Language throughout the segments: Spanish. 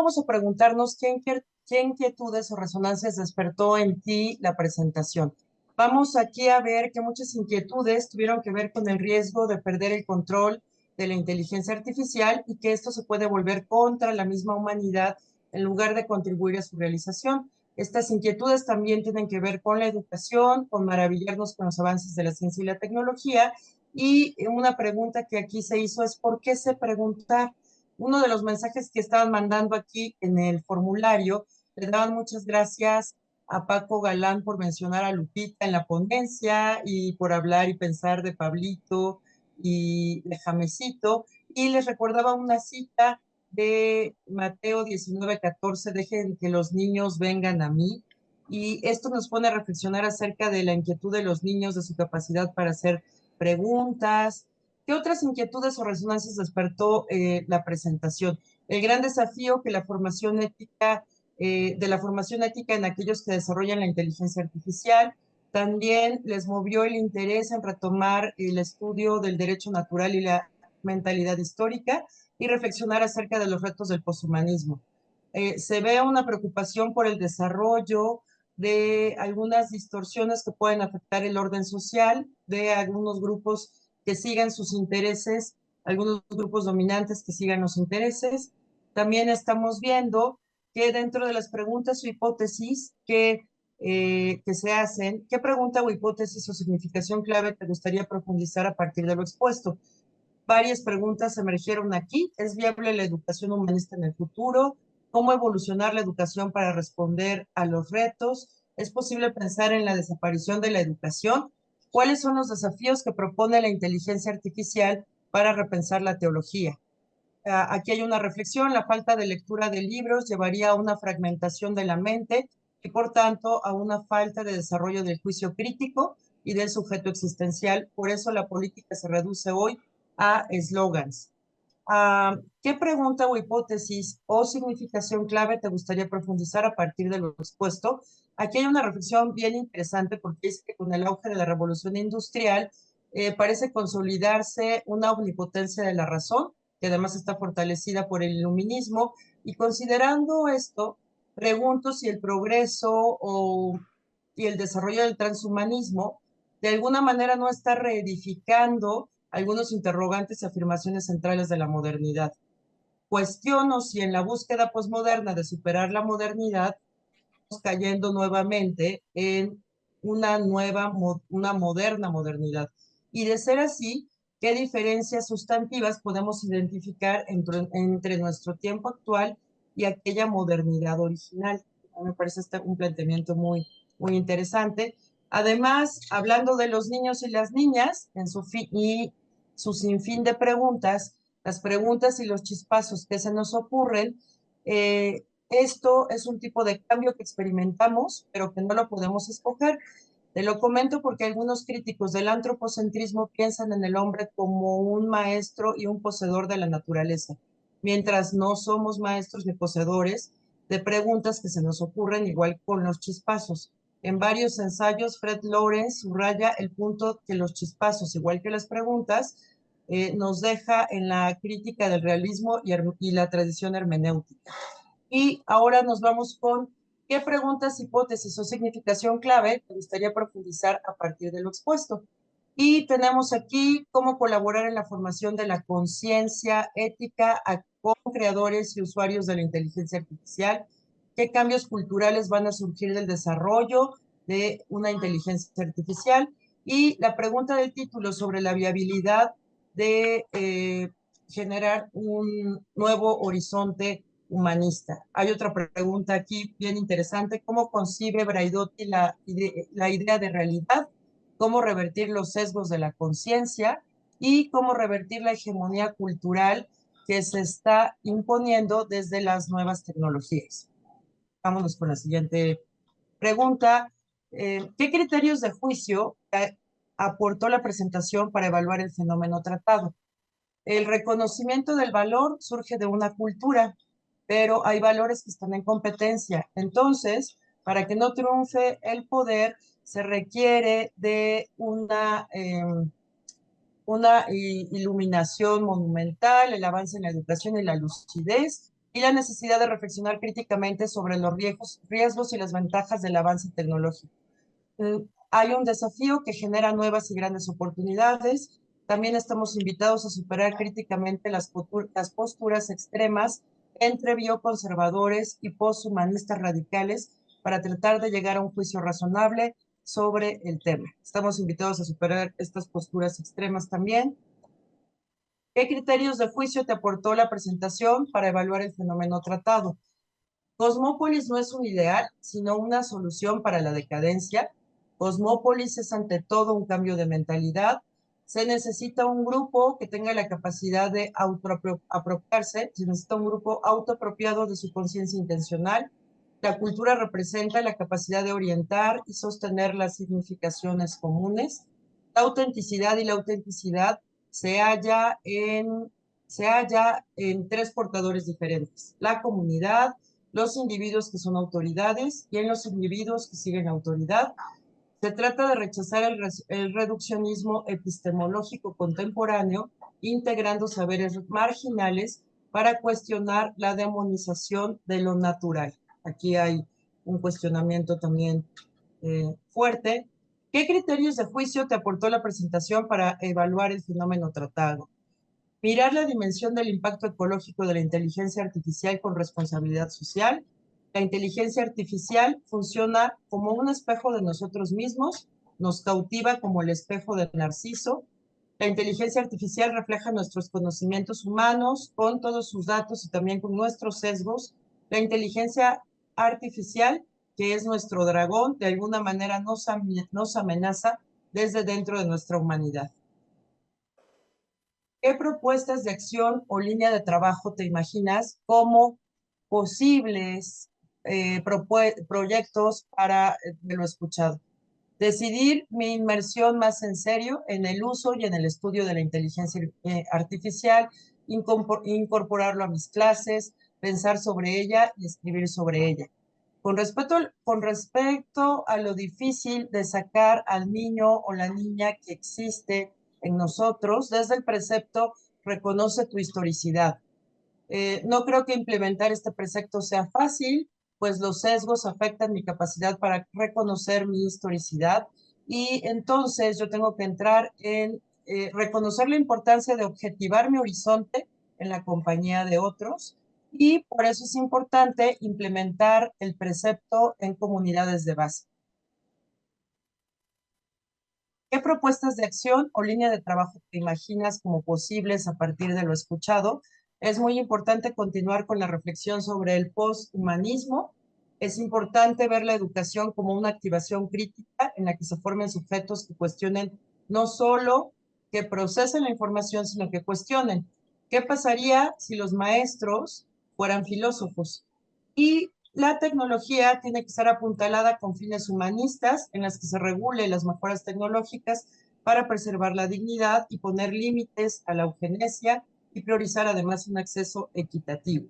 vamos a preguntarnos qué inquietudes o resonancias despertó en ti la presentación. Vamos aquí a ver que muchas inquietudes tuvieron que ver con el riesgo de perder el control de la inteligencia artificial y que esto se puede volver contra la misma humanidad en lugar de contribuir a su realización. Estas inquietudes también tienen que ver con la educación, con maravillarnos con los avances de la ciencia y la tecnología. Y una pregunta que aquí se hizo es: ¿por qué se preguntar? Uno de los mensajes que estaban mandando aquí en el formulario, le daban muchas gracias a Paco Galán por mencionar a Lupita en la ponencia y por hablar y pensar de Pablito y de Jamecito, y les recordaba una cita de Mateo 19:14: dejen que los niños vengan a mí. Y esto nos pone a reflexionar acerca de la inquietud de los niños, de su capacidad para hacer preguntas. ¿Qué otras inquietudes o resonancias despertó la presentación? El gran desafío que la formación ética, de la formación ética en aquellos que desarrollan la inteligencia artificial. También les movió el interés en retomar el estudio del derecho natural y la mentalidad histórica y reflexionar acerca de los retos del poshumanismo. Se ve una preocupación por el desarrollo de algunas distorsiones que pueden afectar el orden social, de algunos grupos que sigan sus intereses, algunos grupos dominantes que sigan los intereses. También estamos viendo que dentro de las preguntas o hipótesis que se hacen, ¿qué pregunta o hipótesis o significación clave te gustaría profundizar a partir de lo expuesto? Varias preguntas emergieron aquí. ¿Es viable la educación humanista en el futuro? ¿Cómo evolucionar la educación para responder a los retos? ¿Es posible pensar en la desaparición de la educación? ¿Cuáles son los desafíos que propone la inteligencia artificial para repensar la teología? Aquí hay una reflexión: la falta de lectura de libros llevaría a una fragmentación de la mente y por tanto a una falta de desarrollo del juicio crítico y del sujeto existencial. Por eso la política se reduce hoy a eslogans. ¿Qué pregunta o hipótesis o significación clave te gustaría profundizar a partir de lo expuesto? Aquí hay una reflexión bien interesante porque es que con el auge de la revolución industrial parece consolidarse una omnipotencia de la razón, que además está fortalecida por el iluminismo, y considerando esto, pregunto si el progreso y el desarrollo del transhumanismo de alguna manera no está reedificando algunos interrogantes y afirmaciones centrales de la modernidad. Cuestiono si en la búsqueda posmoderna de superar la modernidad estamos cayendo nuevamente en una moderna modernidad. Y de ser así, ¿qué diferencias sustantivas podemos identificar entre nuestro tiempo actual y aquella modernidad original? Me parece un planteamiento muy interesante. Además, hablando de los niños y las niñas y su sinfín de preguntas, las preguntas y los chispazos que se nos ocurren, esto es un tipo de cambio que experimentamos, pero que no lo podemos escoger. Te lo comento porque algunos críticos del antropocentrismo piensan en el hombre como un maestro y un poseedor de la naturaleza, mientras no somos maestros ni poseedores de preguntas que se nos ocurren, igual con los chispazos. En varios ensayos, Fred Lawrence subraya el punto que los chispazos, igual que las preguntas, nos deja en la crítica del realismo y la tradición hermenéutica. Y ahora nos vamos con: ¿qué preguntas, hipótesis o significación clave te gustaría profundizar a partir de lo expuesto? Y tenemos aquí cómo colaborar en la formación de la conciencia ética con creadores y usuarios de la inteligencia artificial, qué cambios culturales van a surgir del desarrollo de una inteligencia artificial, y la pregunta del título sobre la viabilidad de generar un nuevo horizonte humanista. Hay otra pregunta aquí bien interesante: ¿cómo concibe Braidotti la idea de realidad? ¿Cómo revertir los sesgos de la conciencia? ¿Y cómo revertir la hegemonía cultural que se está imponiendo desde las nuevas tecnologías? Vámonos con la siguiente pregunta. ¿Qué criterios de juicio aportó la presentación para evaluar el fenómeno tratado? El reconocimiento del valor surge de una cultura, pero hay valores que están en competencia. Entonces, para que no triunfe el poder, se requiere de una iluminación monumental, el avance en la educación y la lucidez, y la necesidad de reflexionar críticamente sobre los riesgos y las ventajas del avance tecnológico. Hay un desafío que genera nuevas y grandes oportunidades. También estamos invitados a superar críticamente las posturas extremas entre bioconservadores y posthumanistas radicales para tratar de llegar a un juicio razonable sobre el tema. Estamos invitados a superar estas posturas extremas también. ¿Qué criterios de juicio te aportó la presentación para evaluar el fenómeno tratado? Cosmópolis no es un ideal, sino una solución para la decadencia. Cosmópolis es ante todo un cambio de mentalidad. Se necesita un grupo que tenga la capacidad de autoapropiarse, se necesita un grupo autoapropiado de su conciencia intencional. La cultura representa la capacidad de orientar y sostener las significaciones comunes. La autenticidad y la autenticidad se halla en tres portadores diferentes: la comunidad, los individuos que son autoridades y en los individuos que siguen autoridad. Se trata de rechazar el reduccionismo epistemológico contemporáneo, integrando saberes marginales para cuestionar la demonización de lo natural. Aquí hay un cuestionamiento también fuerte. ¿Qué criterios de juicio te aportó la presentación para evaluar el fenómeno tratado? Mirar la dimensión del impacto ecológico de la inteligencia artificial con responsabilidad social. La inteligencia artificial funciona como un espejo de nosotros mismos, nos cautiva como el espejo de Narciso. La inteligencia artificial refleja nuestros conocimientos humanos con todos sus datos y también con nuestros sesgos. La inteligencia artificial, que es nuestro dragón, de alguna manera nos amenaza desde dentro de nuestra humanidad. ¿Qué propuestas de acción o línea de trabajo te imaginas como posibles proyectos para lo escuchado? Decidir mi inmersión más en serio en el uso y en el estudio de la inteligencia artificial, incorporarlo a mis clases, pensar sobre ella y escribir sobre ella. Con respecto a lo difícil de sacar al niño o la niña que existe en nosotros, desde el precepto reconoce tu historicidad. No creo que implementar este precepto sea fácil, pues los sesgos afectan mi capacidad para reconocer mi historicidad y entonces yo tengo que entrar en reconocer la importancia de objetivar mi horizonte en la compañía de otros y por eso es importante implementar el precepto en comunidades de base. ¿Qué propuestas de acción o línea de trabajo te imaginas como posibles a partir de lo escuchado? Es muy importante continuar con la reflexión sobre el posthumanismo. Es importante ver la educación como una activación crítica en la que se formen sujetos que cuestionen no solo que procesen la información, sino que cuestionen. ¿Qué pasaría si los maestros fueran filósofos? Y la tecnología tiene que estar apuntalada con fines humanistas en las que se regule las mejoras tecnológicas para preservar la dignidad y poner límites a la eugenesia y priorizar además un acceso equitativo.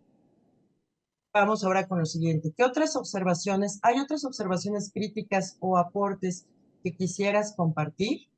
Vamos ahora con lo siguiente. ¿Qué otras observaciones? ¿Hay otras observaciones críticas o aportes que quisieras compartir?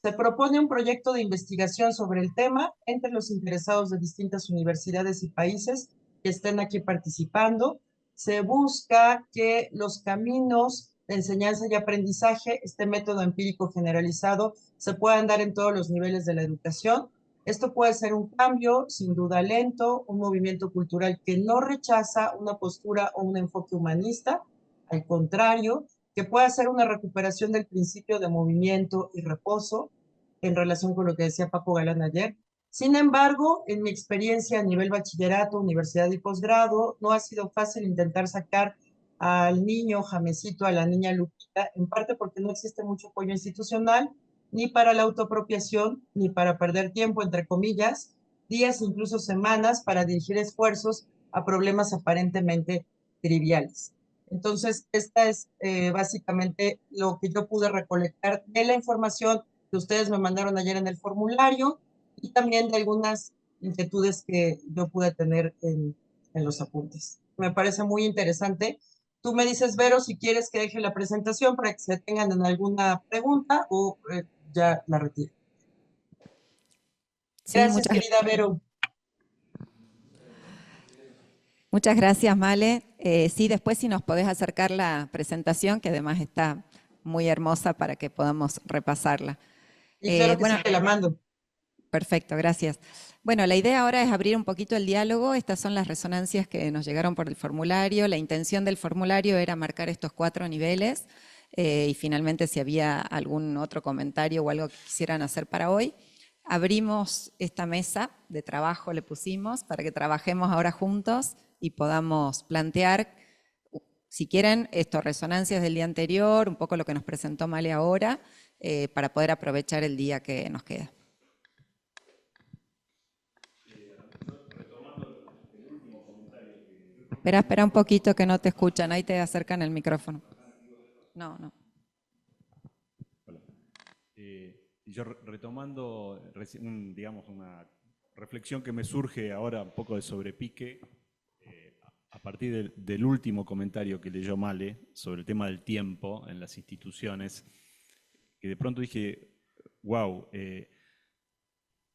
Se propone un proyecto de investigación sobre el tema entre los interesados de distintas universidades y países que estén aquí participando. Se busca que los caminos de enseñanza y aprendizaje, este método empírico generalizado, se puedan dar en todos los niveles de la educación. Esto puede ser un cambio, sin duda lento, un movimiento cultural que no rechaza una postura o un enfoque humanista, al contrario, que pueda ser una recuperación del principio de movimiento y reposo en relación con lo que decía Paco Galán ayer. Sin embargo, en mi experiencia a nivel bachillerato, universidad y posgrado, no ha sido fácil intentar sacar al niño Jamesito, a la niña Lupita, en parte porque no existe mucho apoyo institucional, ni para la autoapropiación, ni para perder tiempo, entre comillas, días, incluso semanas, para dirigir esfuerzos a problemas aparentemente triviales. Entonces, esta es básicamente lo que yo pude recolectar de la información que ustedes me mandaron ayer en el formulario y también de algunas inquietudes que yo pude tener en los apuntes. Me parece muy interesante. Tú me dices, Vero, si quieres que deje la presentación para que se tengan en alguna pregunta o ya la retiro. Sí, Gracias, muchas querida Vero. Muchas gracias, Male. Sí, después si nos podés acercar la presentación, que además está muy hermosa para que podamos repasarla. Y claro que sí, Bueno, te la mando. perfecto, gracias. Bueno, la idea ahora es abrir un poquito el diálogo. Estas son las resonancias que nos llegaron por el formulario. La intención del formulario era marcar estos 4 niveles y finalmente si había algún otro comentario o algo que quisieran hacer para hoy. Abrimos esta mesa de trabajo, le pusimos, para que trabajemos ahora juntos y podamos plantear, si quieren, esto, resonancias del día anterior, un poco lo que nos presentó Male ahora, para poder aprovechar el día que nos queda. Espera un poquito que no te escuchan, ahí te acercan el micrófono. No. Hola. Yo retomando, digamos, una reflexión que me surge ahora un poco de sobrepique, a partir del último comentario que leyó Male sobre el tema del tiempo en las instituciones, que de pronto dije, wow,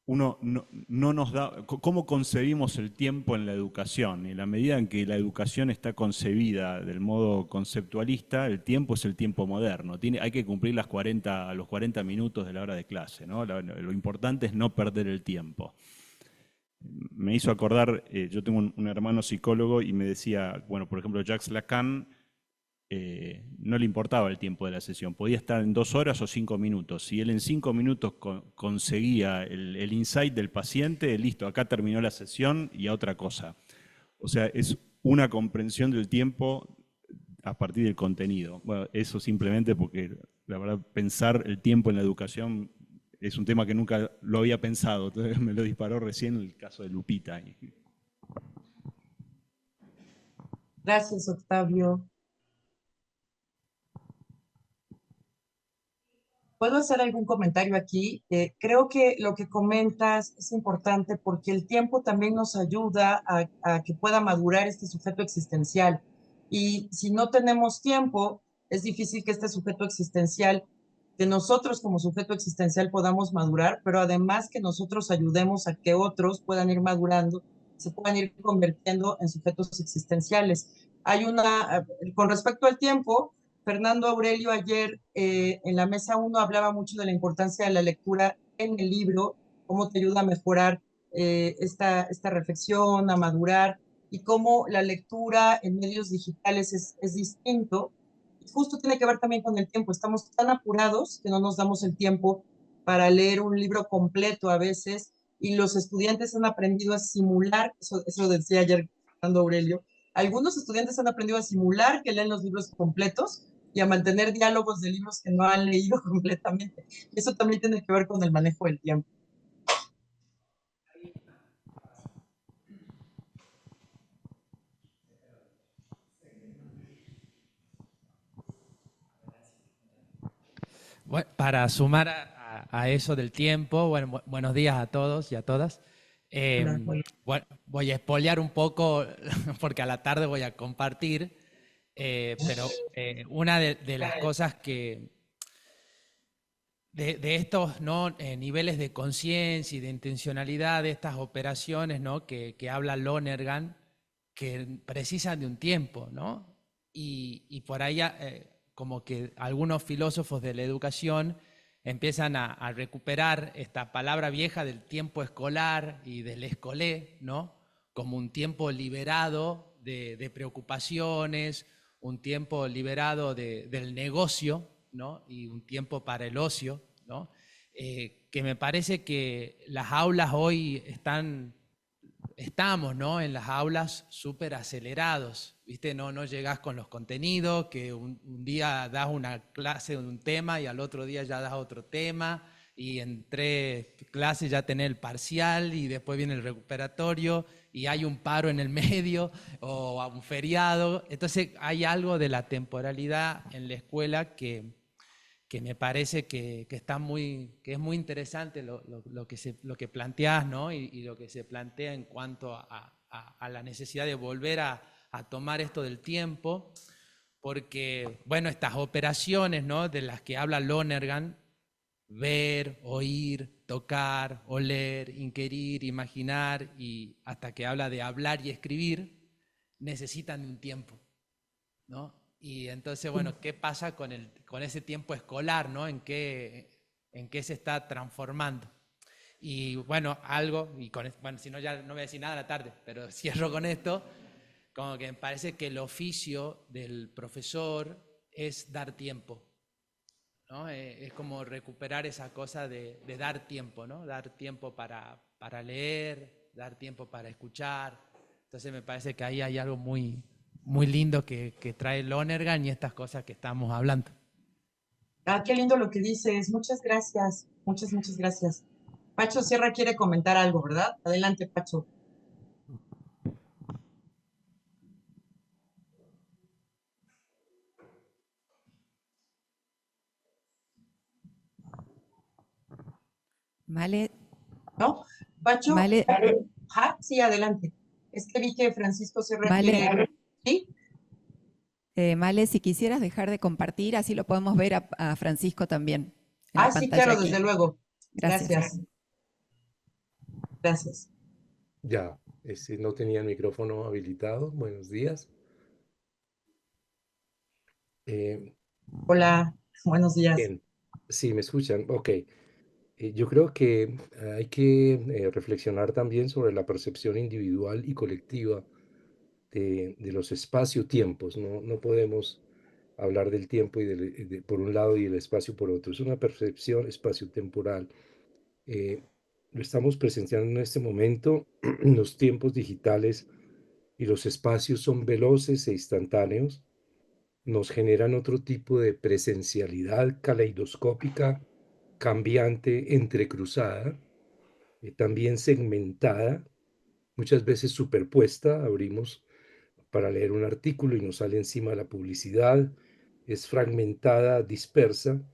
uno no nos da, ¿cómo concebimos el tiempo en la educación? En la medida en que la educación está concebida del modo conceptualista, el tiempo es el tiempo moderno. Hay que cumplir los 40 minutos de la hora de clase, ¿no? Lo importante es no perder el tiempo. Me hizo acordar, yo tengo un hermano psicólogo y me decía, bueno, por ejemplo, Jacques Lacan, no le importaba el tiempo de la sesión, podía estar en 2 horas o 5 minutos. Si él en 5 minutos conseguía el insight del paciente, listo, acá terminó la sesión y a otra cosa. O sea, es una comprensión del tiempo a partir del contenido. Bueno, eso simplemente porque la verdad pensar el tiempo en la educación es un tema que nunca lo había pensado, entonces me lo disparó recién el caso de Lupita. Gracias, Octavio. ¿Puedo hacer algún comentario aquí? Creo que lo que comentas es importante porque el tiempo también nos ayuda a que pueda madurar este sujeto existencial. Y si no tenemos tiempo, es difícil que este sujeto existencial, que nosotros como sujeto existencial podamos madurar, pero además que nosotros ayudemos a que otros puedan ir madurando, se puedan ir convirtiendo en sujetos existenciales. Con respecto al tiempo, Fernando Aurelio ayer en la mesa 1 hablaba mucho de la importancia de la lectura en el libro, cómo te ayuda a mejorar esta reflexión, a madurar, y cómo la lectura en medios digitales es distinto. Y justo tiene que ver también con el tiempo. Estamos tan apurados que no nos damos el tiempo para leer un libro completo a veces, y los estudiantes han aprendido a simular, eso decía ayer Fernando Aurelio, algunos estudiantes han aprendido a simular que leen los libros completos y a mantener diálogos de libros que no han leído completamente. Eso también tiene que ver con el manejo del tiempo. Bueno, para sumar a eso del tiempo, bueno, buenos días a todos y a todas. Bueno, voy a spoilear un poco porque a la tarde voy a compartir, pero una de las cosas que de estos, ¿no? Niveles de conciencia y de intencionalidad de estas operaciones, ¿no? que habla Lonergan, que precisan de un tiempo, ¿no? Y por ahí como que algunos filósofos de la educación empiezan a recuperar esta palabra vieja del tiempo escolar y del escolé, ¿no? Como un tiempo liberado de preocupaciones, un tiempo liberado del negocio, ¿no? Y un tiempo para el ocio, ¿no? Que me parece que las aulas hoy estamos, ¿no? En las aulas súper acelerados, ¿viste? No llegás con los contenidos, que un día das una clase de un tema y al otro día ya das otro tema, y en 3 clases ya tenés el parcial y después viene el recuperatorio y hay un paro en el medio o un feriado. Entonces hay algo de la temporalidad en la escuela que me parece que que es muy interesante lo que planteás, ¿no? Y lo que se plantea en cuanto a la necesidad de volver a tomar esto del tiempo, porque, bueno, estas operaciones, ¿no? De las que habla Lonergan, ver, oír, tocar, oler, inquirir, imaginar, y hasta que habla de hablar y escribir, necesitan de un tiempo, ¿no? Y entonces, bueno, ¿qué pasa con ese tiempo escolar, ¿no? En qué se está transformando? Y bueno, algo, y bueno, si no ya no voy a decir nada a la tarde, pero cierro con esto, como que me parece que el oficio del profesor es dar tiempo, ¿no? Es como recuperar esa cosa de dar tiempo, ¿no? Dar tiempo para leer, dar tiempo para escuchar. Entonces me parece que ahí hay algo muy, muy lindo que trae Lonergan y estas cosas que estamos hablando. Ah, qué lindo lo que dices. Muchas gracias. Muchas gracias. Pacho Sierra quiere comentar algo, ¿verdad? Adelante, Pacho. Male, ¿No? Pacho, Male, sí, adelante. Es que vi que Francisco Sierra Male, quiere. ¿Sí? Male, si quisieras dejar de compartir, así lo podemos ver a Francisco también en la Ah, sí, pantalla claro, desde aquí. luego. Gracias. Gracias. Gracias. Ya, no tenía el micrófono habilitado. Buenos días. Eh, Hola, buenos días. Bien, sí, me escuchan. Ok. Yo creo que hay que reflexionar también sobre la percepción individual y colectiva de los espacio-tiempos. No podemos hablar del tiempo por un lado y el espacio por otro. Es una percepción espacio-temporal. Eh, lo estamos presenciando en este momento. Los tiempos digitales y los espacios son veloces e instantáneos, nos generan otro tipo de presencialidad caleidoscópica, cambiante, entrecruzada, también segmentada, muchas veces superpuesta. Abrimos para leer un artículo y nos sale encima la publicidad, es fragmentada, dispersa.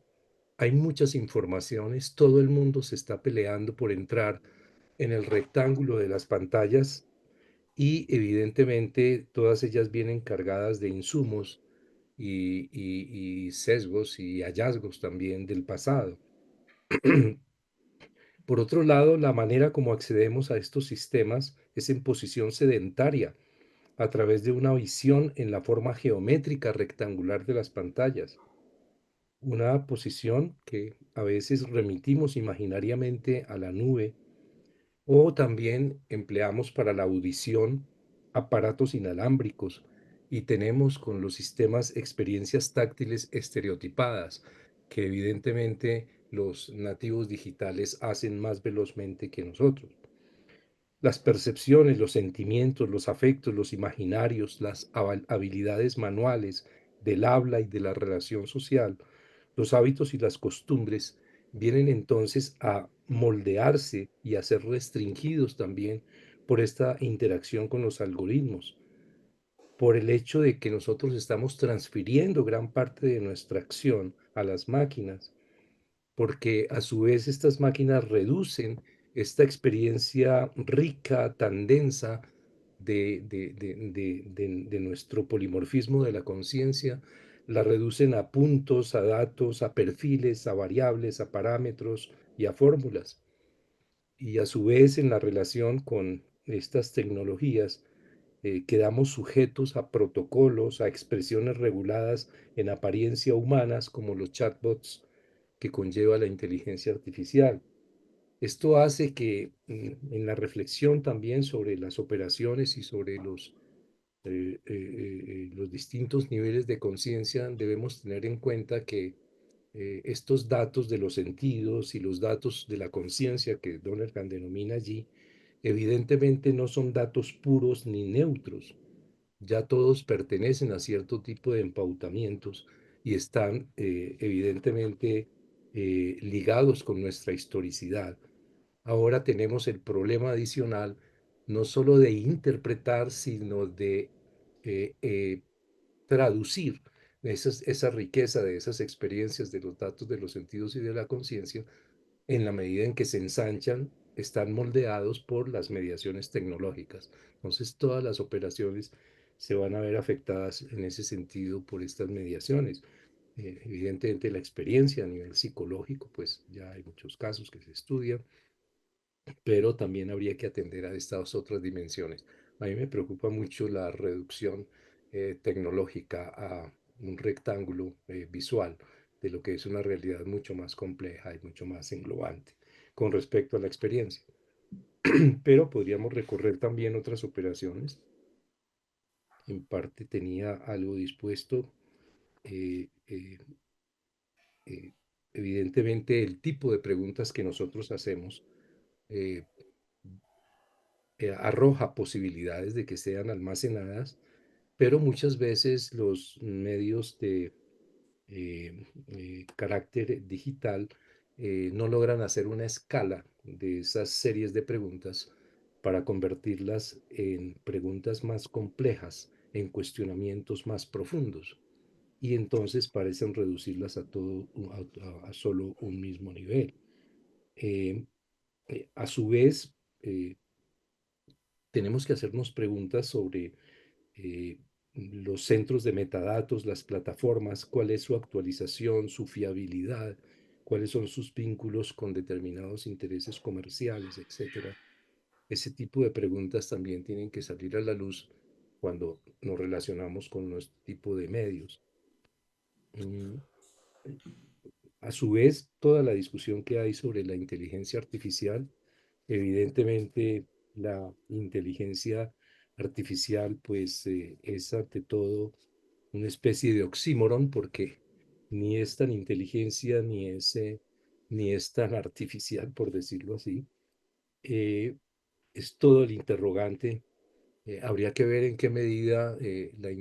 Hay muchas informaciones, todo el mundo se está peleando por entrar en el rectángulo de las pantallas y evidentemente todas ellas vienen cargadas de insumos y sesgos y hallazgos también del pasado. Por otro lado, la manera como accedemos a estos sistemas es en posición sedentaria, a través de una visión en la forma geométrica rectangular de las pantallas, una posición que a veces remitimos imaginariamente a la nube o también empleamos para la audición aparatos inalámbricos y tenemos con los sistemas experiencias táctiles estereotipadas que evidentemente los nativos digitales hacen más velozmente que nosotros. Las percepciones, los sentimientos, los afectos, los imaginarios, las habilidades manuales del habla y de la relación social, los hábitos y las costumbres vienen entonces a moldearse y a ser restringidos también por esta interacción con los algoritmos, por el hecho de que nosotros estamos transfiriendo gran parte de nuestra acción a las máquinas, porque a su vez estas máquinas reducen esta experiencia rica, tan densa de nuestro polimorfismo de la conciencia, la reducen a puntos, a datos, a perfiles, a variables, a parámetros y a fórmulas. Y a su vez en la relación con estas tecnologías, quedamos sujetos a protocolos, a expresiones reguladas en apariencia humanas como los chatbots que conlleva la inteligencia artificial. Esto hace que en la reflexión también sobre las operaciones y sobre los distintos niveles de conciencia debemos tener en cuenta que estos datos de los sentidos y los datos de la conciencia que Donergan denomina allí, evidentemente no son datos puros ni neutros. Ya todos pertenecen a cierto tipo de empautamientos y están evidentemente ligados con nuestra historicidad. Ahora tenemos el problema adicional no solo de interpretar, sino de eh, eh, traducir esa riqueza de esas experiencias, de los datos, de los sentidos y de la conciencia, en la medida en que se ensanchan, están moldeados por las mediaciones tecnológicas. Entonces, todas las operaciones se van a ver afectadas en ese sentido por estas mediaciones. Evidentemente, la experiencia a nivel psicológico, pues ya hay muchos casos que se estudian, pero también habría que atender a estas otras dimensiones. A mí me preocupa mucho la reducción tecnológica a un rectángulo visual de lo que es una realidad mucho más compleja y mucho más englobante con respecto a la experiencia. Pero podríamos recorrer también otras operaciones. En parte tenía algo dispuesto. eh, eh, eh, Evidentemente, el tipo de preguntas que nosotros hacemos eh, arroja posibilidades de que sean almacenadas, pero muchas veces los medios de carácter digital no logran hacer una escala de esas series de preguntas para convertirlas en preguntas más complejas, en cuestionamientos más profundos. Y entonces parecen reducirlas a todo, a solo un mismo nivel. Eh, a su vez, tenemos que hacernos preguntas sobre eh, los centros de metadatos, las plataformas, cuál es su actualización, su fiabilidad, cuáles son sus vínculos con determinados intereses comerciales, etcétera. Ese tipo de preguntas también tienen que salir a la luz cuando nos relacionamos con nuestro tipo de medios. Mm, A su vez, toda la discusión que hay sobre la inteligencia artificial, evidentemente la inteligencia artificial pues es ante todo una especie de oxímoron porque ni es tan inteligencia ni es tan artificial, por decirlo así. Eh, es todo el interrogante. Habría que ver en qué medida la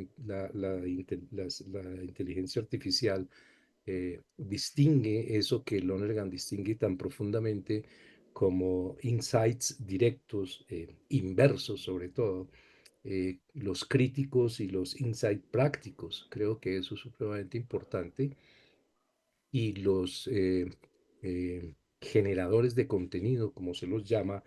inteligencia artificial distingue eso que Lonergan distingue tan profundamente como insights directos, inversos sobre todo, los críticos y los insights prácticos. Creo que eso es supremamente importante. Y los generadores de contenido, como se los llama,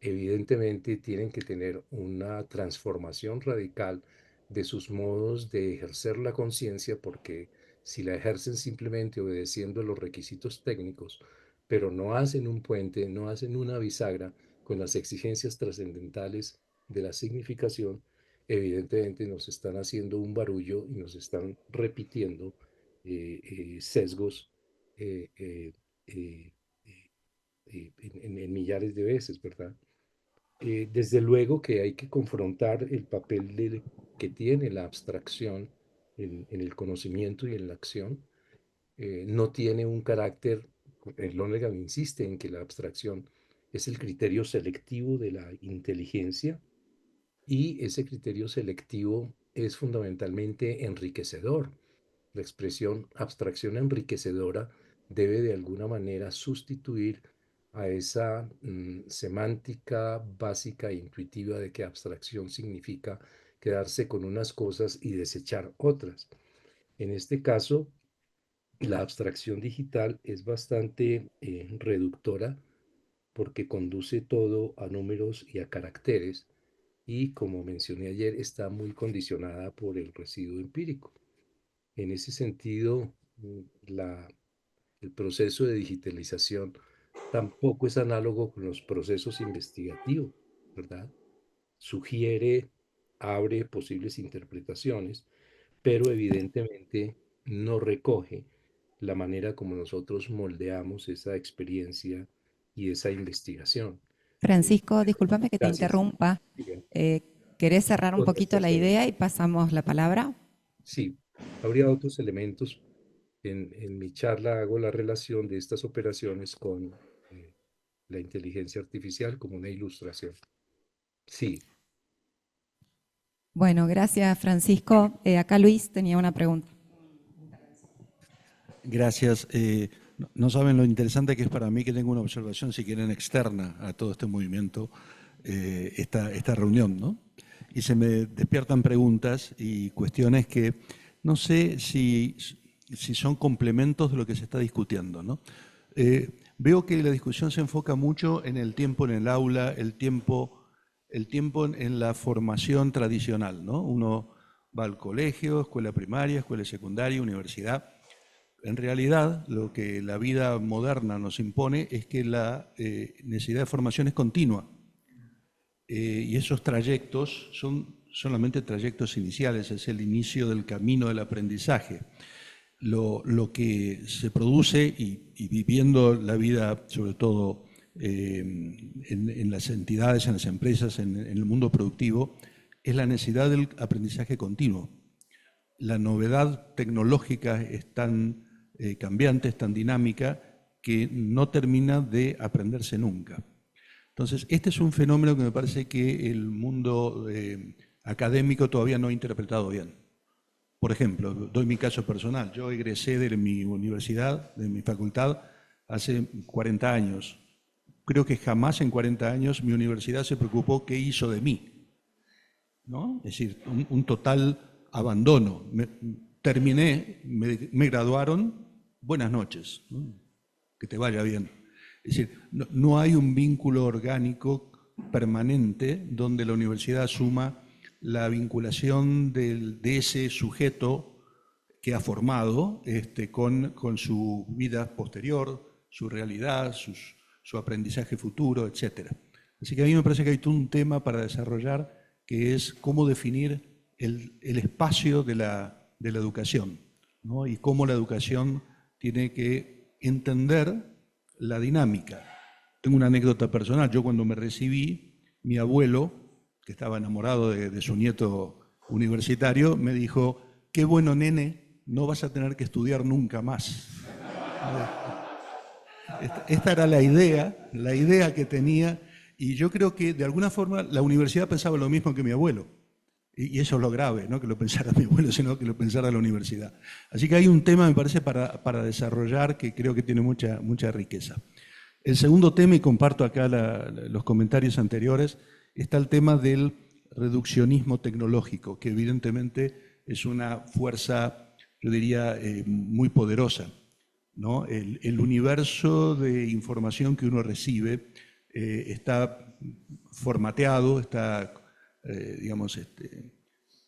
evidentemente tienen que tener una transformación radical de sus modos de ejercer la conciencia, porque si la ejercen simplemente obedeciendo los requisitos técnicos, pero no hacen un puente, no hacen una bisagra con las exigencias trascendentales de la significación, evidentemente nos están haciendo un barullo y nos están repitiendo sesgos eh, eh, eh, en millares de veces, ¿verdad? Desde luego que hay que confrontar el papel que tiene la abstracción en el conocimiento y en la acción. No tiene un carácter, Lonergan insiste en que la abstracción es el criterio selectivo de la inteligencia y ese criterio selectivo es fundamentalmente enriquecedor. La expresión abstracción enriquecedora debe de alguna manera sustituir a esa semántica básica e intuitiva de que abstracción significa quedarse con unas cosas y desechar otras. En este caso, la abstracción digital es bastante reductora porque conduce todo a números y a caracteres y, como mencioné ayer, está muy condicionada por el residuo empírico. En ese sentido, el proceso de digitalización tampoco es análogo con los procesos investigativos, ¿verdad? Sugiere, abre posibles interpretaciones, pero evidentemente no recoge la manera como nosotros moldeamos esa experiencia y esa investigación. Eh, Francisco, discúlpame que te Gracias. interrumpa. Diga, ¿Querés cerrar un otras poquito la personas. idea y pasamos la palabra? Sí, habría otros elementos. En mi charla hago la relación de estas operaciones con eh, la inteligencia artificial como una ilustración. Sí, Bueno, gracias Francisco. Acá Luis tenía una pregunta. Gracias. No saben lo interesante que es para mí que tengo una observación, si quieren, externa a todo este movimiento, esta reunión, ¿no? Y se me despiertan preguntas y cuestiones que no sé si son complementos de lo que se está discutiendo, ¿no? Veo que la discusión se enfoca mucho en el tiempo en el aula, el tiempo en la formación tradicional, ¿no? Uno va al colegio, escuela primaria, escuela secundaria, universidad. En realidad, lo que la vida moderna nos impone es que la necesidad de formación es continua. y esos trayectos son solamente trayectos iniciales, es el inicio del camino del aprendizaje. Lo que se produce, y viviendo la vida, sobre todo en las entidades, en las empresas, en el mundo productivo, es la necesidad del aprendizaje continuo. La novedad tecnológica es tan cambiante, es tan dinámica, que no termina de aprenderse nunca. Entonces, este es un fenómeno que me parece que el mundo académico todavía no ha interpretado bien. Por ejemplo, doy mi caso personal. Yo egresé de mi universidad, de mi facultad, hace 40 años. Creo que jamás en 40 años mi universidad se preocupó qué hizo de mí, ¿no? Es decir, un total abandono. Terminé, me graduaron, buenas noches, ¿no? Que te vaya bien. Es decir, no hay un vínculo orgánico permanente donde la universidad asuma la vinculación de ese sujeto que ha formado con su vida posterior, su realidad, su aprendizaje futuro, etc. Así que a mí me parece que hay todo un tema para desarrollar, que es cómo definir el espacio de la educación, ¿no? Y cómo la educación tiene que entender la dinámica. Tengo una anécdota personal. Yo cuando me recibí, mi abuelo, que estaba enamorado de su nieto universitario, me dijo: qué bueno, nene, no vas a tener que estudiar nunca más. Esta era la idea que tenía, y yo creo que de alguna forma la universidad pensaba lo mismo que mi abuelo. Y eso es lo grave, no que lo pensara mi abuelo, sino que lo pensara la universidad. Así que hay un tema, me parece, para desarrollar, que creo que tiene mucha riqueza. El segundo tema, y comparto acá los comentarios anteriores, está el tema del reduccionismo tecnológico, que evidentemente es una fuerza, yo diría, muy poderosa, ¿no? El universo de información que uno recibe está formateado, está digamos,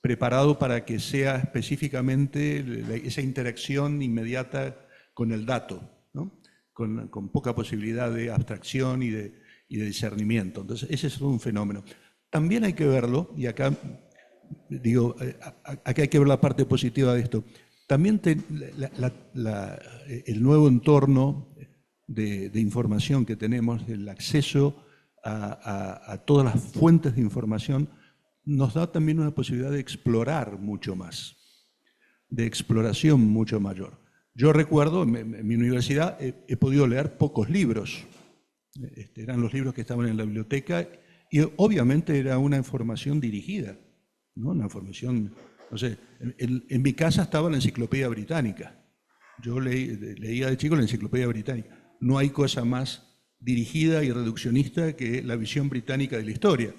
preparado para que sea específicamente esa interacción inmediata con el dato, ¿no? Con poca posibilidad de abstracción y de discernimiento. Entonces, ese es todo un fenómeno. También hay que verlo, y acá digo, acá hay que ver la parte positiva de esto. También el nuevo entorno de información que tenemos, el acceso a todas las fuentes de información, nos da también una posibilidad de explorar mucho más, de exploración mucho mayor. Yo recuerdo, en mi universidad he podido leer pocos libros. Eran los libros que estaban en la biblioteca, y obviamente era una información dirigida, ¿no? Una información, no sé, en mi casa estaba la Enciclopedia Británica. Yo leía de chico la Enciclopedia Británica. No hay cosa más dirigida y reduccionista que la visión británica de la historia.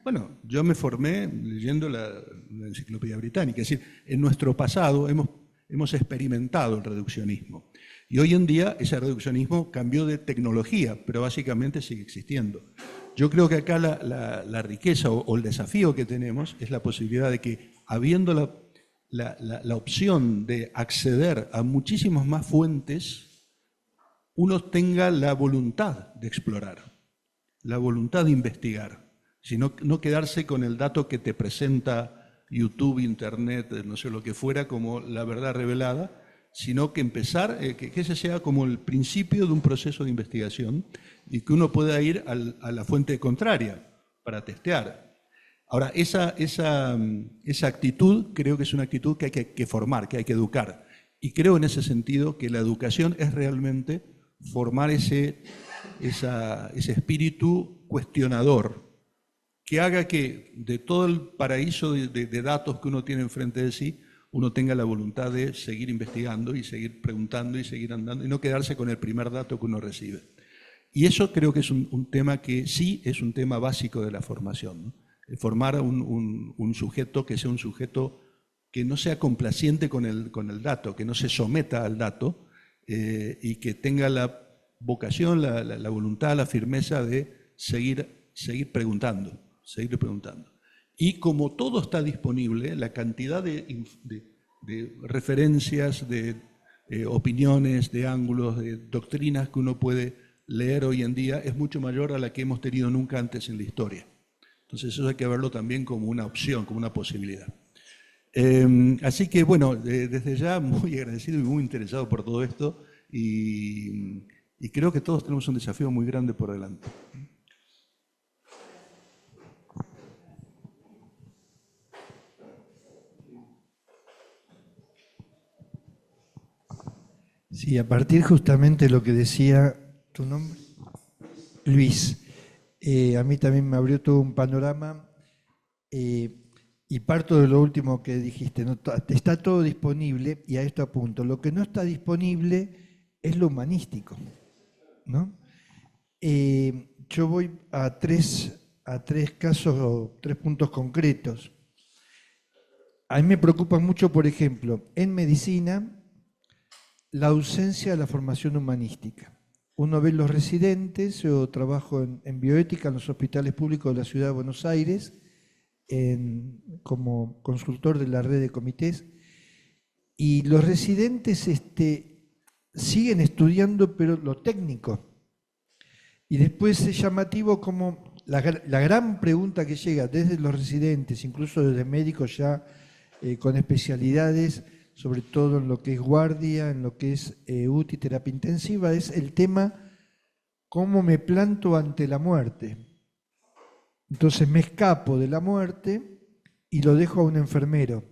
Bueno, yo me formé leyendo la Enciclopedia Británica. Es decir, en nuestro pasado hemos experimentado el reduccionismo. Y hoy en día ese reduccionismo cambió de tecnología, pero básicamente sigue existiendo. Yo creo que acá la riqueza o el desafío que tenemos es la posibilidad de que, habiendo la opción de acceder a muchísimas más fuentes, uno tenga la voluntad de explorar, la voluntad de investigar, sino no quedarse con el dato que te presenta YouTube, Internet, no sé lo que fuera, como la verdad revelada, sino que empezar, que ese sea como el principio de un proceso de investigación y que uno pueda ir a la fuente contraria para testear. Ahora, esa actitud creo que es una actitud que hay que formar, que hay que educar. Y creo en ese sentido que la educación es realmente formar ese espíritu cuestionador, que haga que de todo el paraíso de datos que uno tiene enfrente de sí, uno tenga la voluntad de seguir investigando y seguir preguntando y seguir andando y no quedarse con el primer dato que uno recibe. Y eso creo que es un tema que sí es un tema básico de la formación, ¿no? Formar a un sujeto que sea un sujeto que no sea complaciente con el dato, que no se someta al dato y que tenga la vocación, la voluntad, la firmeza de seguir preguntando. Y como todo está disponible, la cantidad de referencias, de opiniones, de ángulos, de doctrinas que uno puede leer hoy en día es mucho mayor a la que hemos tenido nunca antes en la historia. Entonces eso hay que verlo también como una opción, como una posibilidad. Así que bueno, desde ya muy agradecido y muy interesado por todo esto y creo que todos tenemos un desafío muy grande por delante. Sí, a partir justamente de lo que decía tu nombre, Luis, a mí también me abrió todo un panorama y parto de lo último que dijiste, ¿no? Está todo disponible y a esto apunto. Lo que no está disponible es lo humanístico, ¿no? Yo voy a tres casos o 3 puntos concretos. A mí me preocupa mucho, por ejemplo, en medicina, la ausencia de la formación humanística. Uno ve los residentes, yo trabajo en bioética en los hospitales públicos de la Ciudad de Buenos Aires, como consultor de la red de comités, y los residentes siguen estudiando, pero lo técnico. Y después es llamativo como la gran pregunta que llega desde los residentes, incluso desde médicos ya con especialidades, sobre todo en lo que es guardia, en lo que es UTI, terapia intensiva, es el tema cómo me planto ante la muerte. Entonces me escapo de la muerte y lo dejo a un enfermero,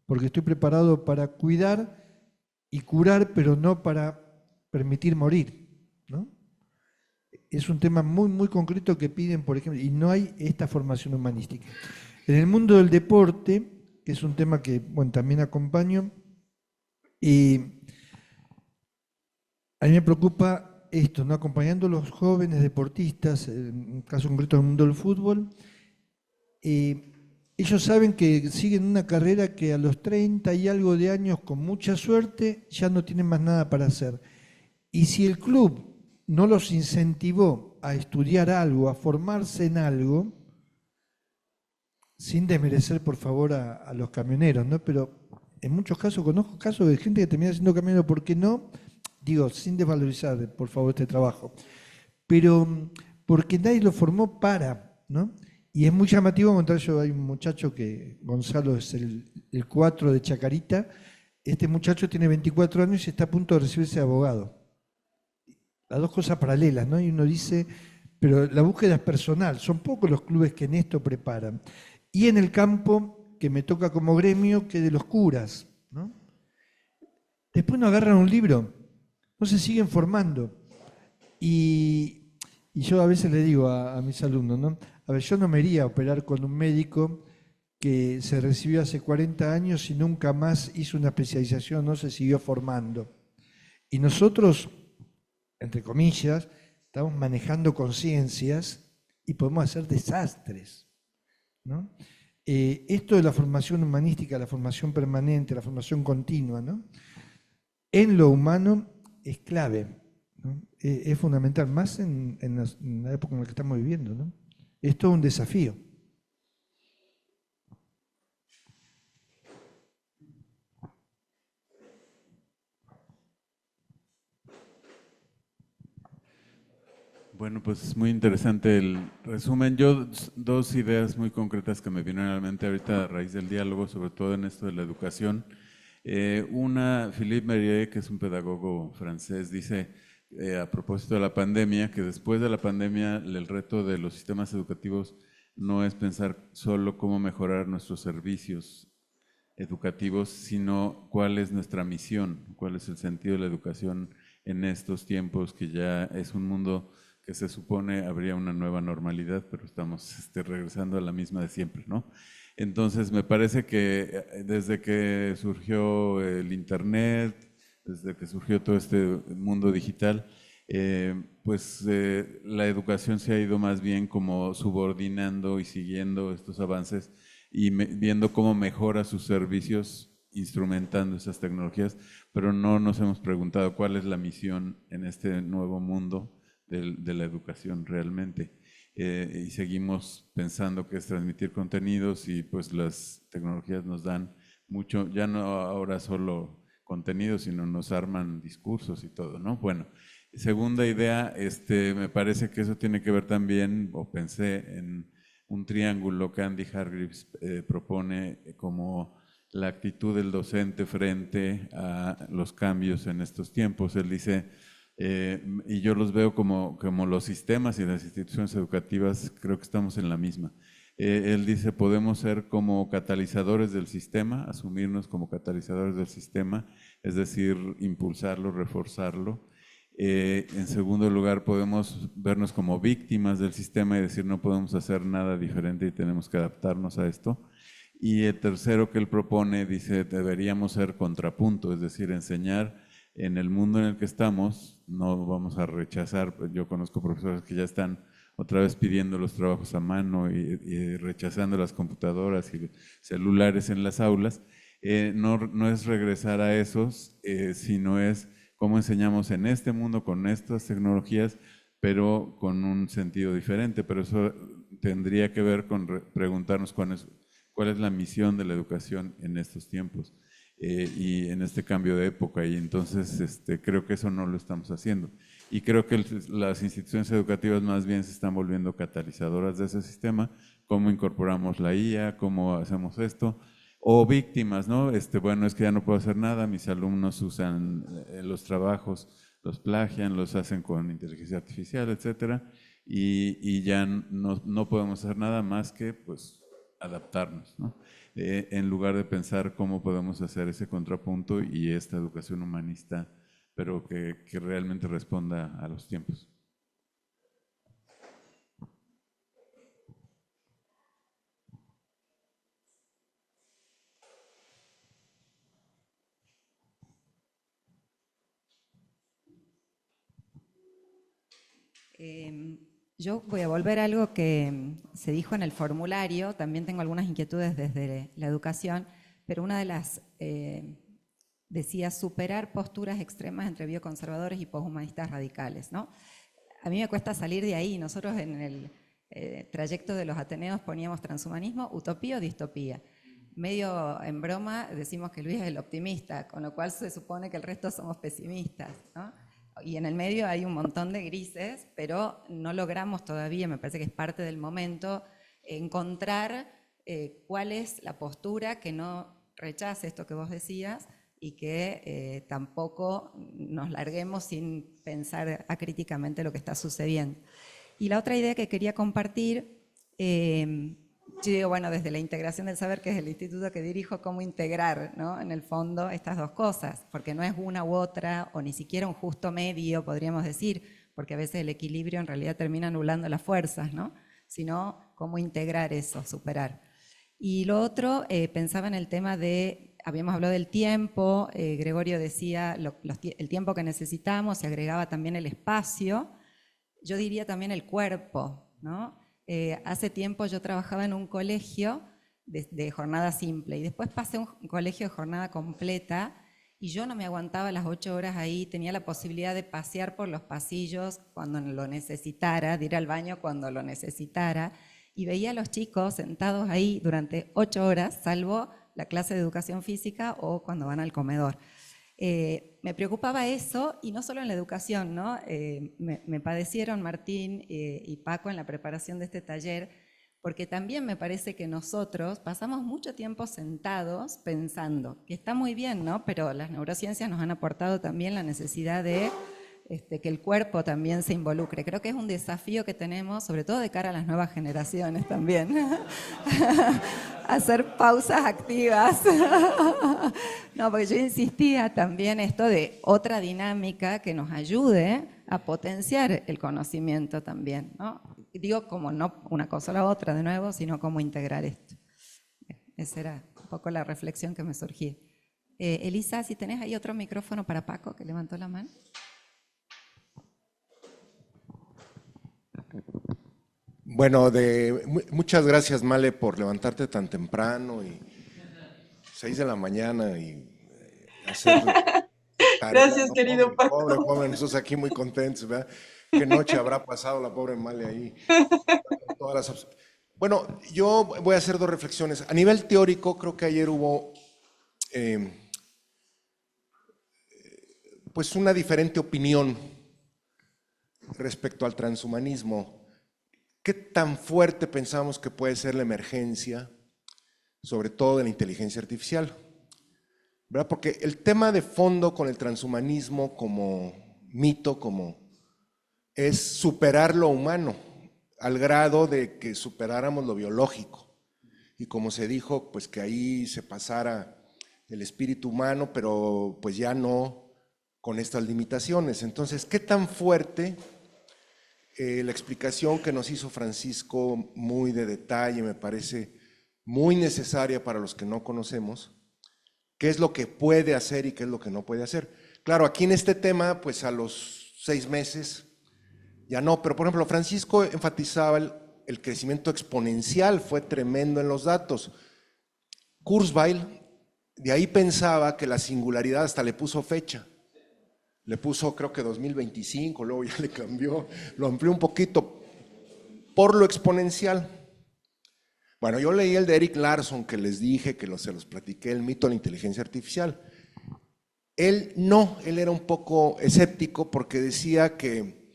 porque estoy preparado para cuidar y curar, pero no para permitir morir, ¿no? Es un tema muy, muy concreto que piden, por ejemplo, y no hay esta formación humanística. En el mundo del deporte, que es un tema que también acompaño, a mí me preocupa esto, ¿no? Acompañando a los jóvenes deportistas, en el caso concreto del mundo del fútbol, ellos saben que siguen una carrera que a los 30 y algo de años, con mucha suerte, ya no tienen más nada para hacer. Y si el club no los incentivó a estudiar algo, a formarse en algo, sin desmerecer, por favor, a los camioneros, ¿no? Pero en muchos casos conozco casos de gente que termina siendo camionero, ¿por qué no? Digo, sin desvalorizar, por favor, este trabajo. Pero porque nadie lo formó para, ¿no? Y es muy llamativo encontrar, hay un muchacho que, Gonzalo es el 4 de Chacarita, este muchacho tiene 24 años y está a punto de recibirse de abogado. Las dos cosas paralelas, ¿no? Y uno dice, pero la búsqueda es personal, son pocos los clubes que en esto preparan. Y en el campo que me toca como gremio, que de los curas, ¿no? Después no agarran un libro, no se siguen formando. Y yo a veces le digo a mis alumnos, ¿no? A ver, yo no me iría a operar con un médico que se recibió hace 40 años y nunca más hizo una especialización, no se siguió formando. Y nosotros, entre comillas, estamos manejando conciencias y podemos hacer desastres, ¿no? Esto de la formación humanística, la formación permanente, la formación continua, ¿no? En lo humano es clave, ¿no? Es fundamental, más en la época en la que estamos viviendo, ¿no? Es todo un desafío. Bueno, pues es muy interesante el resumen. Yo, dos ideas muy concretas que me vienen a la mente ahorita a raíz del diálogo, sobre todo en esto de la educación. Una, Philippe Mérieux, que es un pedagogo francés, dice a propósito de la pandemia, que después de la pandemia el reto de los sistemas educativos no es pensar solo cómo mejorar nuestros servicios educativos, sino cuál es nuestra misión, cuál es el sentido de la educación en estos tiempos, que ya es un mundo que se supone habría una nueva normalidad, pero estamos regresando a la misma de siempre, ¿no? Entonces me parece que desde que surgió el Internet, desde que surgió todo este mundo digital, la educación se ha ido más bien como subordinando y siguiendo estos avances y viendo cómo mejora sus servicios instrumentando esas tecnologías, pero no nos hemos preguntado cuál es la misión en este nuevo mundo de la educación realmente. Y seguimos pensando que es transmitir contenidos y pues las tecnologías nos dan mucho, ya no ahora solo contenidos, sino nos arman discursos y todo, ¿no? Bueno, segunda idea, me parece que eso tiene que ver también, o pensé en un triángulo que Andy Hargreaves propone como la actitud del docente frente a los cambios en estos tiempos. Él dice, y yo los veo como los sistemas y las instituciones educativas, creo que estamos en la misma. Él dice, podemos ser como catalizadores del sistema, asumirnos como catalizadores del sistema, es decir, impulsarlo, reforzarlo. En segundo lugar, podemos vernos como víctimas del sistema y decir, no podemos hacer nada diferente y tenemos que adaptarnos a esto. Y el tercero que él propone, dice, deberíamos ser contrapunto, es decir, enseñar en el mundo en el que estamos, no vamos a rechazar. Yo conozco profesores que ya están otra vez pidiendo los trabajos a mano y rechazando las computadoras y celulares en las aulas. No es regresar a esos, sino es cómo enseñamos en este mundo con estas tecnologías, pero con un sentido diferente. Pero eso tendría que ver con preguntarnos cuál es la misión de la educación en estos tiempos y en este cambio de época. Y entonces creo que eso no lo estamos haciendo. Y creo que las instituciones educativas más bien se están volviendo catalizadoras de ese sistema. ¿Cómo incorporamos la IA? ¿Cómo hacemos esto? O víctimas, ¿no? Bueno, es que ya no puedo hacer nada, mis alumnos usan los trabajos, los plagian, los hacen con inteligencia artificial, etcétera, y ya no podemos hacer nada más que, pues, adaptarnos, ¿no? En lugar de pensar cómo podemos hacer ese contrapunto y esta educación humanista, pero que realmente responda a los tiempos. Yo voy a volver a algo que se dijo en el formulario. También tengo algunas inquietudes desde la educación, pero una de las decía superar posturas extremas entre bioconservadores y poshumanistas radicales, ¿no? A mí me cuesta salir de ahí. Nosotros en el trayecto de los Ateneos poníamos transhumanismo, utopía o distopía. Medio en broma decimos que Luis es el optimista, con lo cual se supone que el resto somos pesimistas, ¿no? Y en el medio hay un montón de grises, pero no logramos todavía, me parece que es parte del momento, encontrar cuál es la postura que no rechace esto que vos decías y que tampoco nos larguemos sin pensar acríticamente lo que está sucediendo. Y la otra idea que quería compartir, yo digo, bueno, desde la integración del saber, que es el instituto que dirijo, cómo integrar, ¿no?, en el fondo estas dos cosas, porque no es una u otra, o ni siquiera un justo medio, podríamos decir, porque a veces el equilibrio en realidad termina anulando las fuerzas, ¿no?, sino cómo integrar eso, superar. Y lo otro, pensaba en el tema de, habíamos hablado del tiempo, Gregorio decía el tiempo que necesitamos, se agregaba también el espacio, yo diría también el cuerpo, ¿no? Hace tiempo yo trabajaba en un colegio de jornada simple y después pasé a un colegio de jornada completa y yo no me aguantaba las 8 horas ahí, tenía la posibilidad de pasear por los pasillos cuando lo necesitara, de ir al baño cuando lo necesitara, y veía a los chicos sentados ahí durante 8 horas, salvo la clase de educación física o cuando van al comedor. Me preocupaba eso, y no solo en la educación, ¿no? Me padecieron Martín y Paco en la preparación de este taller, porque también me parece que nosotros pasamos mucho tiempo sentados pensando, que está muy bien, ¿no? Pero las neurociencias nos han aportado también la necesidad de que el cuerpo también se involucre. Creo que es un desafío que tenemos, sobre todo de cara a las nuevas generaciones también, hacer pausas activas. No, porque yo insistía también esto de otra dinámica que nos ayude a potenciar el conocimiento también, ¿no? Digo, como no una cosa o la otra de nuevo, sino cómo integrar esto. Esa era un poco la reflexión que me surgía. Elisa, si tenés ahí otro micrófono para Paco, que levantó la mano. Bueno, muchas gracias, Male, por levantarte tan temprano y 6 de la mañana y hacer tarea. Gracias, querido Paco. Pobre joven, nosotros aquí muy contentos, ¿verdad? Qué noche habrá pasado la pobre Male ahí. Bueno, yo voy a hacer 2 reflexiones. A nivel teórico, creo que ayer hubo pues una diferente opinión respecto al transhumanismo. ¿qué tan fuerte pensamos que puede ser la emergencia, sobre todo de la inteligencia artificial? ¿Verdad? Porque el tema de fondo con el transhumanismo como mito, es superar lo humano, al grado de que superáramos lo biológico. Y como se dijo, pues que ahí se pasara el espíritu humano, pero pues ya no con estas limitaciones. Entonces, ¿qué tan fuerte? La explicación que nos hizo Francisco, muy de detalle, me parece muy necesaria para los que no conocemos, qué es lo que puede hacer y qué es lo que no puede hacer. Claro, aquí en este tema, pues a los 6 meses ya no, pero por ejemplo, Francisco enfatizaba el crecimiento exponencial, fue tremendo en los datos. Kurzweil, de ahí pensaba que la singularidad hasta le puso fecha. Le puso creo que 2025, luego ya le cambió, lo amplió un poquito por lo exponencial. Bueno, yo leí el de Erik Larson que les dije, que se los platiqué, el mito de la inteligencia artificial. Él era un poco escéptico porque decía que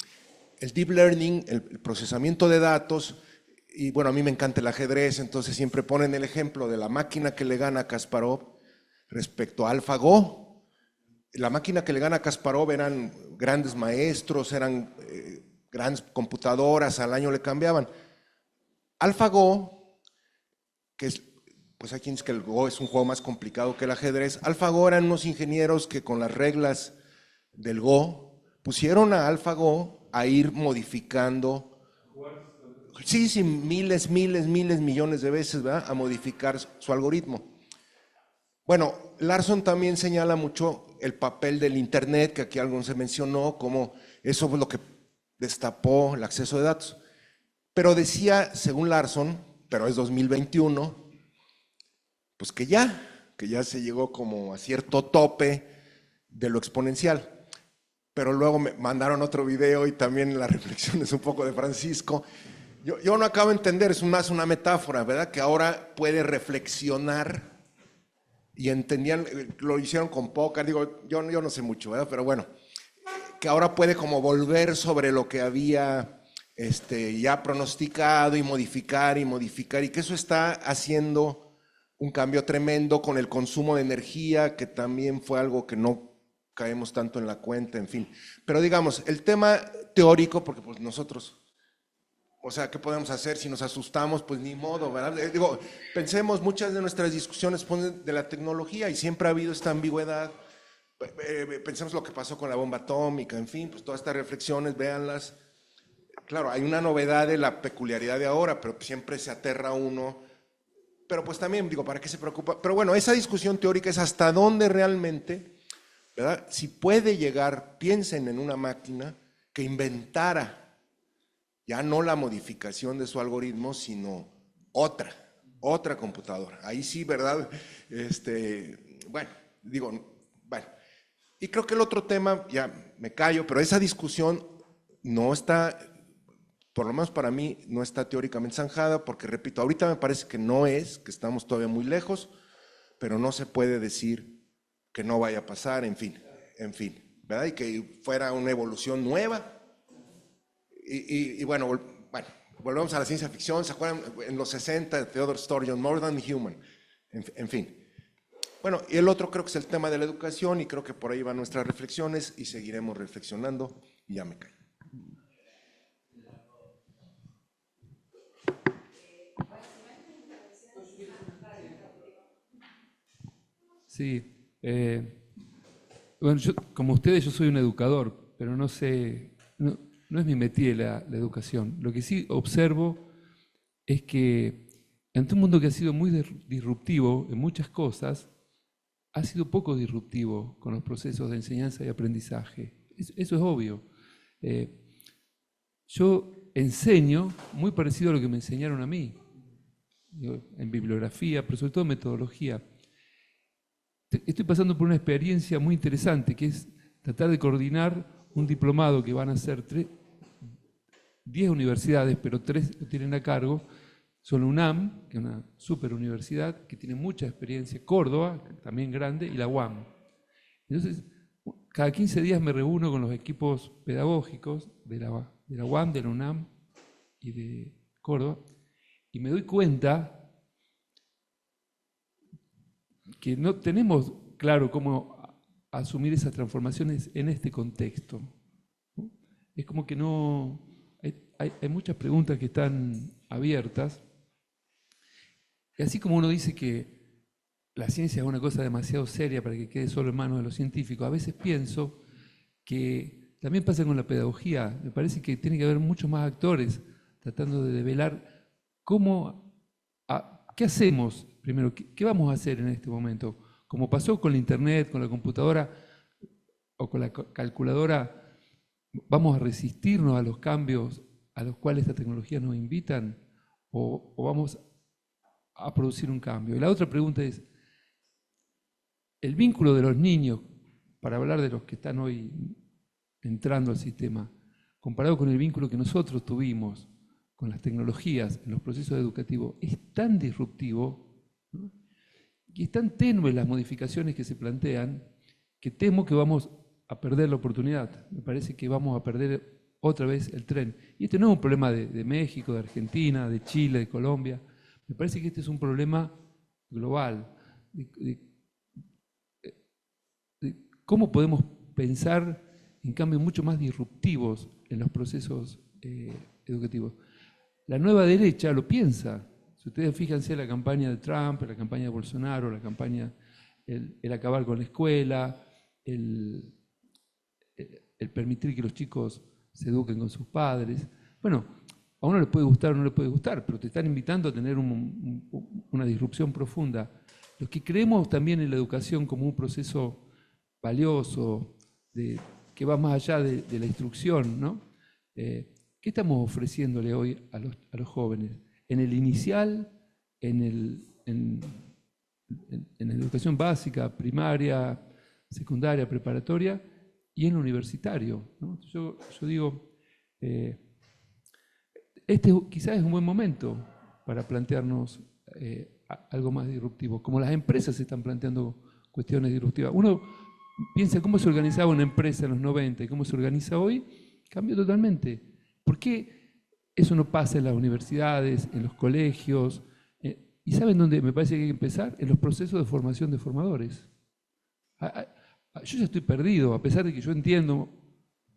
el deep learning, el procesamiento de datos, y bueno, a mí me encanta el ajedrez, entonces siempre ponen el ejemplo de la máquina que le gana a Kasparov respecto a AlphaGo. La máquina que le gana a Kasparov eran grandes maestros, eran grandes computadoras, al año le cambiaban. AlphaGo, que es, pues hay quien dice que el Go es un juego más complicado que el ajedrez. AlphaGo eran unos ingenieros que con las reglas del Go pusieron a AlphaGo a ir modificando, sí, miles, millones de veces, ¿verdad? A modificar su algoritmo. Bueno, Larson también señala mucho el papel del Internet, que aquí algo se mencionó, como eso fue lo que destapó el acceso de datos. Pero decía, según Larson, pero es 2021, pues que ya se llegó como a cierto tope de lo exponencial. Pero luego me mandaron otro video y también la reflexión es un poco de Francisco. Yo no acabo de entender, es más una metáfora, ¿verdad? Que ahora puede reflexionar. Y entendían, lo hicieron con póker, digo, yo no sé mucho, ¿verdad? Pero bueno, que ahora puede como volver sobre lo que había ya pronosticado y modificar, y que eso está haciendo un cambio tremendo con el consumo de energía, que también fue algo que no caemos tanto en la cuenta, en fin. Pero digamos, el tema teórico, porque pues nosotros... O sea, ¿qué podemos hacer si nos asustamos? Pues ni modo, ¿verdad? Digo, pensemos, muchas de nuestras discusiones ponen de la tecnología y siempre ha habido esta ambigüedad. Pensemos lo que pasó con la bomba atómica, en fin, pues todas estas reflexiones, véanlas. Claro, hay una novedad de la peculiaridad de ahora, pero siempre se aterra uno. Pero pues también, digo, ¿para qué se preocupa? Pero bueno, esa discusión teórica es hasta dónde realmente, ¿verdad? Si puede llegar, piensen en una máquina que inventara ya no la modificación de su algoritmo, sino otra computadora. Ahí sí, ¿verdad? Bueno. Y creo que el otro tema, ya me callo, pero esa discusión no está, por lo menos para mí, no está teóricamente zanjada, porque repito, ahorita me parece que no es, que estamos todavía muy lejos, pero no se puede decir que no vaya a pasar, en fin, ¿verdad? Y que fuera una evolución nueva. Y bueno, volvemos a la ciencia ficción, ¿se acuerdan? En los 60, de Theodore Sturgeon, More Than Human, en fin. Bueno, y el otro creo que es el tema de la educación, y creo que por ahí van nuestras reflexiones, y seguiremos reflexionando, y ya me callo. Sí, bueno, como ustedes, yo soy un educador, pero no sé... No es mi métier la educación. Lo que sí observo es que ante un mundo que ha sido muy disruptivo en muchas cosas, ha sido poco disruptivo con los procesos de enseñanza y aprendizaje. Eso es obvio. Yo enseño muy parecido a lo que me enseñaron a mí, en bibliografía, pero sobre todo en metodología. Estoy pasando por una experiencia muy interesante, que es tratar de coordinar un diplomado que van a ser 10 universidades, pero 3 lo tienen a cargo. Son la UNAM, que es una super universidad, que tiene mucha experiencia, Córdoba, también grande, y la UAM. Entonces, cada 15 días me reúno con los equipos pedagógicos de la UAM, de la UNAM, y de Córdoba, y me doy cuenta que no tenemos claro cómo asumir esas transformaciones en este contexto, ¿no? Es como que no... Hay muchas preguntas que están abiertas, y así como uno dice que la ciencia es una cosa demasiado seria para que quede solo en manos de los científicos, a veces pienso que también pasa con la pedagogía. Me parece que tiene que haber muchos más actores tratando de develar qué hacemos primero, qué vamos a hacer en este momento. Como pasó con la internet, con la computadora o con la calculadora, ¿vamos a resistirnos a los cambios a los cuales esta tecnología nos invitan o vamos a producir un cambio? Y la otra pregunta es, el vínculo de los niños, para hablar de los que están hoy entrando al sistema, comparado con el vínculo que nosotros tuvimos con las tecnologías en los procesos educativos, es tan disruptivo, ¿no? Y es tan tenue las modificaciones que se plantean, que temo que vamos a perder la oportunidad. Me parece que vamos a perder otra vez el tren. Y este no es un problema de México, de Argentina, de Chile, de Colombia. Me parece que este es un problema global, de cómo podemos pensar en cambios mucho más disruptivos en los procesos educativos. La nueva derecha lo piensa. Si ustedes fíjense en la campaña de Trump, en la campaña de Bolsonaro, la campaña, el acabar con la escuela, el permitir que los chicos se eduquen con sus padres. Bueno, a uno le puede gustar o no le puede gustar, pero te están invitando a tener una disrupción profunda. Los que creemos también en la educación como un proceso valioso, que va más allá de la instrucción, ¿no? ¿Qué estamos ofreciéndole hoy a los jóvenes? En el inicial, en la educación básica, primaria, secundaria, preparatoria y en lo universitario, ¿no? Yo digo, este quizás es un buen momento para plantearnos algo más disruptivo, como las empresas se están planteando cuestiones disruptivas. Uno piensa cómo se organizaba una empresa en los 90 y cómo se organiza hoy, cambió totalmente. ¿Por qué eso no pasa en las universidades, en los colegios? ¿Y saben dónde me parece que hay que empezar? En los procesos de formación de formadores. Yo ya estoy perdido, a pesar de que yo entiendo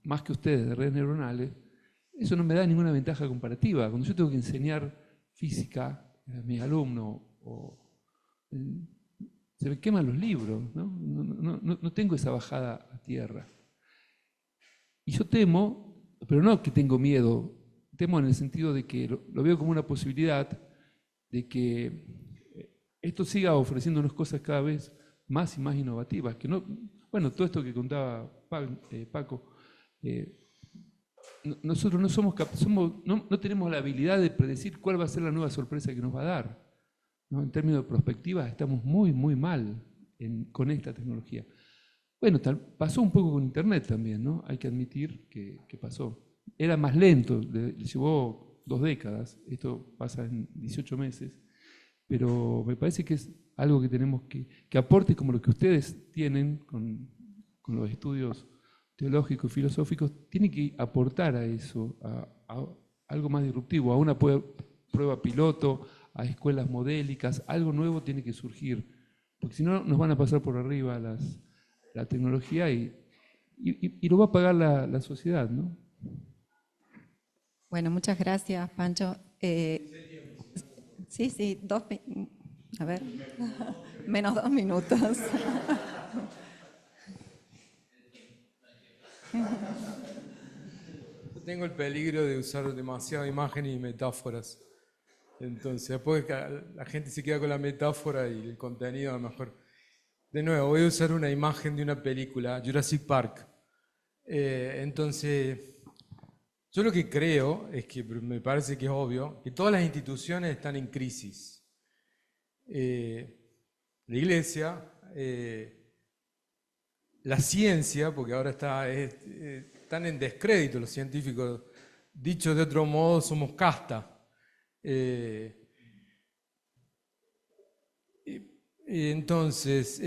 más que ustedes de redes neuronales, eso no me da ninguna ventaja comparativa. Cuando yo tengo que enseñar física a mis alumnos, se me queman los libros, ¿no? No tengo esa bajada a tierra. Y yo temo, pero no que tengo miedo, temo en el sentido de que lo veo como una posibilidad de que esto siga ofreciéndonos cosas cada vez más y más innovativas. Que no, bueno, todo esto que contaba Paco, nosotros no tenemos la habilidad de predecir cuál va a ser la nueva sorpresa que nos va a dar, ¿no? En términos de perspectiva estamos muy, muy mal con esta tecnología. Bueno, pasó un poco con Internet también, ¿no? Hay que admitir que pasó. Era más lento, le llevó 2 décadas, esto pasa en 18 meses, pero me parece que es algo que tenemos que aporte como lo que ustedes tienen con los estudios teológicos y filosóficos, tiene que aportar a eso, a algo más disruptivo, a una prueba piloto, a escuelas modélicas, algo nuevo tiene que surgir, porque si no nos van a pasar por arriba la tecnología y lo va a pagar la sociedad, ¿no? Bueno, muchas gracias, Pancho. Sí, a ver, menos 2 minutos. Yo tengo el peligro de usar demasiada imagen y metáforas. Entonces, después la gente se queda con la metáfora y el contenido a lo mejor. De nuevo, voy a usar una imagen de una película, Jurassic Park. Entonces, yo lo que creo es que, me parece que es obvio, que todas las instituciones están en crisis. La iglesia, la ciencia, porque ahora están en descrédito los científicos, dicho de otro modo, somos casta. Entonces,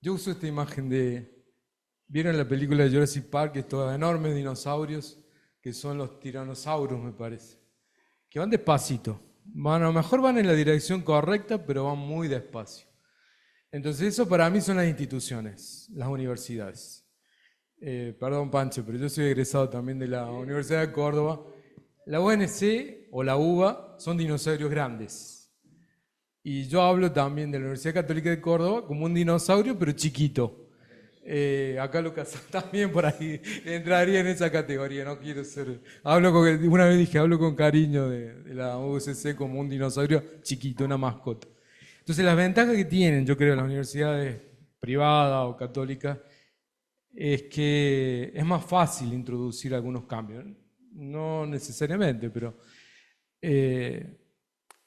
yo uso esta imagen ¿vieron la película de Jurassic Park? Estos enormes dinosaurios que son los tiranosaurios, me parece, que van despacito. A lo mejor van en la dirección correcta, pero van muy despacio. Entonces eso para mí son las instituciones, las universidades. Perdón, Pancho, pero yo soy egresado también de la Universidad de Córdoba. La UNC o la UBA son dinosaurios grandes. Y yo hablo también de la Universidad Católica de Córdoba como un dinosaurio, pero chiquito. Acá Lucas también por ahí entraría en esa categoría, no quiero ser... una vez dije, hablo con cariño de la UCC como un dinosaurio chiquito, una mascota. Entonces las ventajas que tienen, yo creo, las universidades privadas o católicas, es que es más fácil introducir algunos cambios. No necesariamente, pero...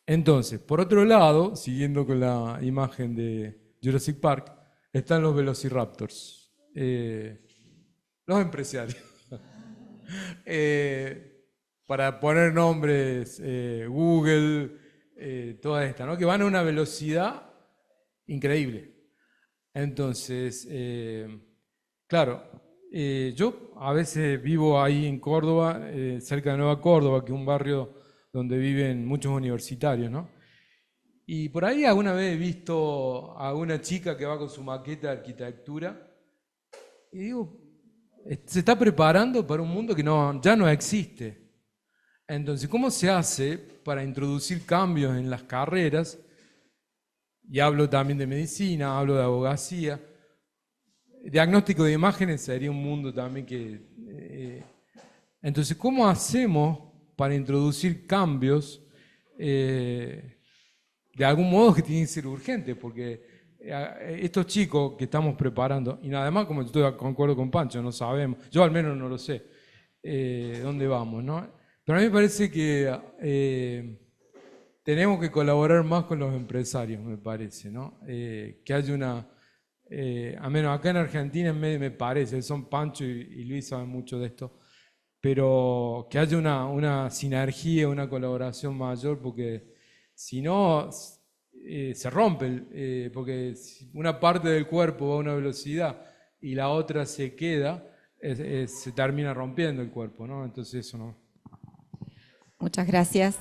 entonces, por otro lado, siguiendo con la imagen de Jurassic Park, están los velociraptors, los empresarios. Para poner nombres, Google, toda esta, ¿no? Que van a una velocidad increíble. Entonces, claro, yo a veces vivo ahí en Córdoba, cerca de Nueva Córdoba, que es un barrio donde viven muchos universitarios, ¿no? Y por ahí alguna vez he visto a una chica que va con su maqueta de arquitectura y digo, se está preparando para un mundo que ya no existe. Entonces, ¿cómo se hace para introducir cambios en las carreras? Y hablo también de medicina, hablo de abogacía. Diagnóstico de imágenes sería un mundo también que... entonces, ¿cómo hacemos para introducir cambios de algún modo que tienen que ser urgentes? Porque estos chicos que estamos preparando, y además, como estoy de acuerdo con Pancho, no sabemos, yo al menos no lo sé, dónde vamos, ¿no? Pero a mí me parece que tenemos que colaborar más con los empresarios, me parece, ¿no? Que haya una... a menos acá en Argentina me parece, son Pancho y Luis saben mucho de esto, pero que haya una sinergia, una colaboración mayor, porque si no se rompe, porque si una parte del cuerpo va a una velocidad y la otra se queda, se termina rompiendo el cuerpo, ¿no? Entonces eso no. Muchas gracias.